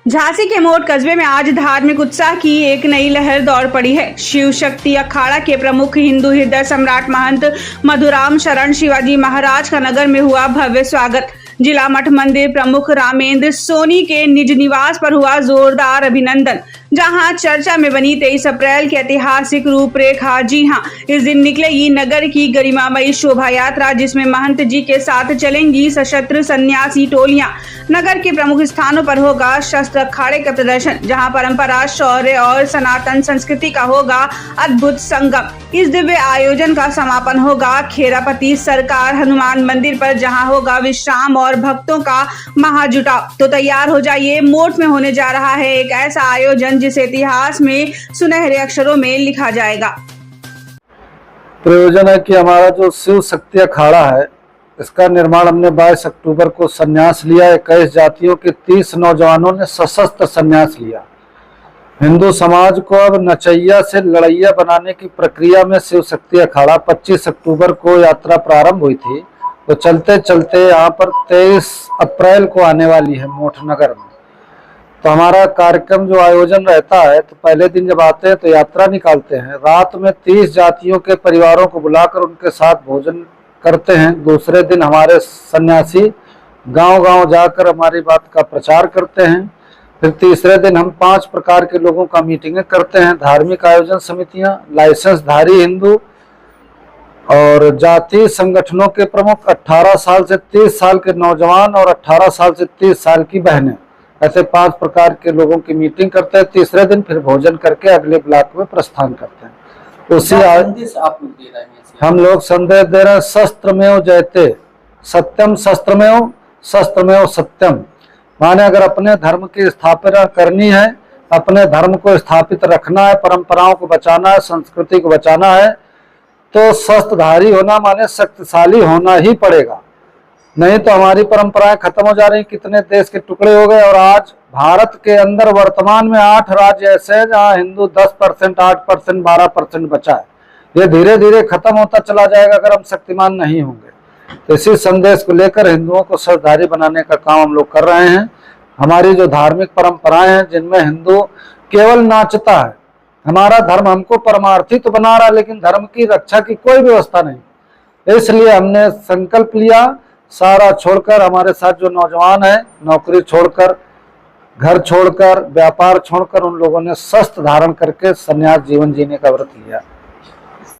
झांसी के मोट कस्बे में आज धार्मिक उत्साह की एक नई लहर दौड़ पड़ी है। शिव शक्ति अखाड़ा के प्रमुख हिंदू हृदय सम्राट महंत मधुराम शरण शिवाजी महाराज का नगर में हुआ भव्य स्वागत। जिला मठ मंदिर प्रमुख रामेंद्र सोनी के निज निवास पर हुआ जोरदार अभिनंदन, जहां चर्चा में बनी 23 अप्रैल की ऐतिहासिक रूपरेखा। जी हां, इस दिन निकलेगी नगर की गरिमामयी शोभा यात्रा, जिसमें महंत जी के साथ चलेंगी सशस्त्र सन्यासी टोलियां। नगर के प्रमुख स्थानों पर होगा शस्त्र अखाड़े का प्रदर्शन, जहां परंपरा, शौर्य और सनातन संस्कृति का होगा अद्भुत संगम। इस दिव्य आयोजन का समापन होगा खेरापति सरकार हनुमान मंदिर पर, जहां होगा विश्राम और भक्तों का महाजुटाव। तो तैयार हो जाइए, मोट में होने जा रहा है एक ऐसा आयोजन जिसे इतिहास में सुनहरे अक्षरों में लिखा जाएगा। प्रयोजन है कि हमारा जो शिव शक्ति अखाड़ा है, इसका निर्माण हमने 22 अक्टूबर को संन्यास लिया। 21 जातियों के 30 नौजवानों ने सशस्त्र संन्यास लिया। हिंदू समाज को अब नचैया से लड़ैया बनाने की प्रक्रिया में शिव शक्ति अखाड़ा 25 अक्टूबर को यात्रा प्रारंभ हुई थी। तो चलते चलते यहाँ पर 23 अप्रैल को आने वाली है मोठ नगर में। तो हमारा कार्यक्रम जो आयोजन रहता है, तो पहले दिन जब आते हैं तो यात्रा निकालते हैं। रात में 30 जातियों के परिवारों को बुलाकर उनके साथ भोजन करते हैं। दूसरे दिन हमारे सन्यासी गांव-गांव जाकर हमारी बात का प्रचार करते हैं। फिर तीसरे दिन हम 5 प्रकार के लोगों का मीटिंगें करते हैं। धार्मिक आयोजन समितियां, लाइसेंसधारी हिंदू और जातीय संगठनों के प्रमुख, 18 साल से 30 साल के नौजवान और 18 साल से 30 साल की बहनें, ऐसे 5 प्रकार के लोगों की मीटिंग करते हैं। तीसरे दिन फिर भोजन करके अगले ब्लॉक में प्रस्थान करते हैं। उसी आप लोग दे रहे हैं, हम लोग संदेश दे रहे हैं, शस्त्रमेव जयते, सत्यम शस्त्रमेव सत्यम। माने अगर अपने धर्म की स्थापना करनी है, अपने धर्म को स्थापित रखना है, परंपराओं को बचाना है, संस्कृति को बचाना है, तो शस्त्रधारी होना माने शक्तिशाली होना ही पड़ेगा। नहीं तो हमारी परंपराएं खत्म हो जा रही। कितने देश के टुकड़े हो गए। और आज भारत के अंदर वर्तमान में 8 राज्य ऐसे हैं जहाँ हिंदू 10%, 8%, 12% बचा है। ये धीरे धीरे खत्म होता चला जाएगा अगर हम शक्तिमान नहीं होंगे। तो इसी संदेश को लेकर हिंदुओं को शस्त्रधारी बनाने का काम हम लोग कर रहे हैं। हमारी जो धार्मिक परंपराएं हैं, जिनमें हिंदू केवल नाचता है, हमारा धर्म हमको परमार्थी तो बना रहा है, लेकिन धर्म की रक्षा की कोई व्यवस्था नहीं। इसलिए हमने संकल्प लिया, सारा छोड़कर, हमारे साथ जो नौजवान है, नौकरी छोड़कर, घर छोड़कर, व्यापार छोड़कर, उन लोगों ने शस्त्र धारण करके संन्यास जीवन जीने का व्रत लिया।